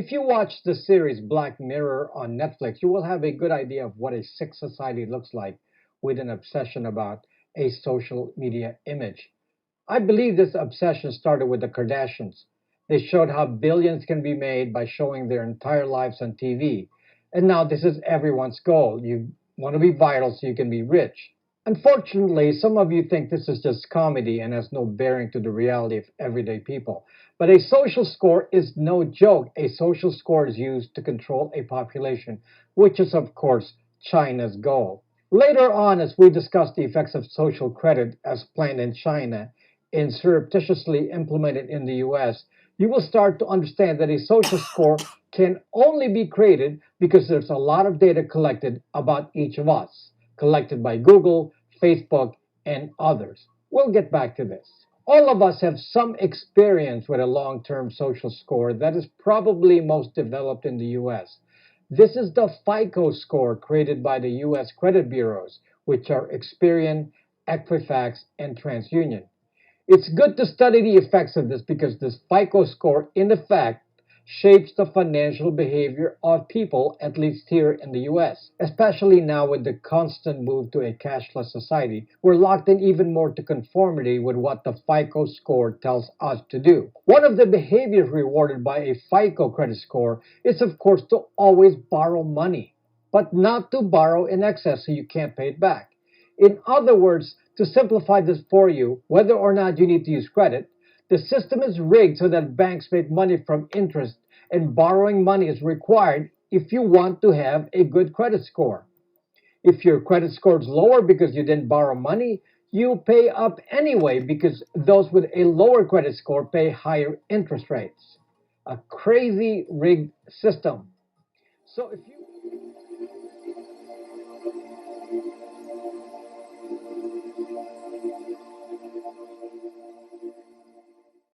If you watch the series Black Mirror on Netflix, you will have a good idea of what a sick society looks like with an obsession about a social media image. I believe this obsession started with the Kardashians. They showed how billions can be made by showing their entire lives on TV. And now this is everyone's goal. You want to be viral so you can be rich. Unfortunately, some of you think this is just comedy and has no bearing to the reality of everyday people. But a social score is no joke. A social score is used to control a population, which is, of course, China's goal. Later on, as we discuss the effects of social credit as planned in China and surreptitiously implemented in the US, you will start to understand that a social score can only be created because there's a lot of data collected about each of us, collected by Google, Facebook, and others. We'll get back to this. All of us have some experience with a long term social score that is probably most developed in the US. This is the FICO score created by the US credit bureaus, which are Experian, Equifax, and TransUnion. It's good to study the effects of this because this FICO score, in effect, shapes the financial behavior of people, at least here in the US. Especially now with the constant move to a cashless society, we're locked in even more to conformity with what the FICO score tells us to do. One of the behaviors rewarded by a FICO credit score is, of course, to always borrow money, but not to borrow in excess so you can't pay it back. In other words, to simplify this for you, whether or not you need to use credit, the system is rigged so that banks make money from interest and borrowing money is required if you want to have a good credit score. If your credit score is lower because you didn't borrow money, you pay up anyway because those with a lower credit score pay higher interest rates. A crazy rigged system. So if you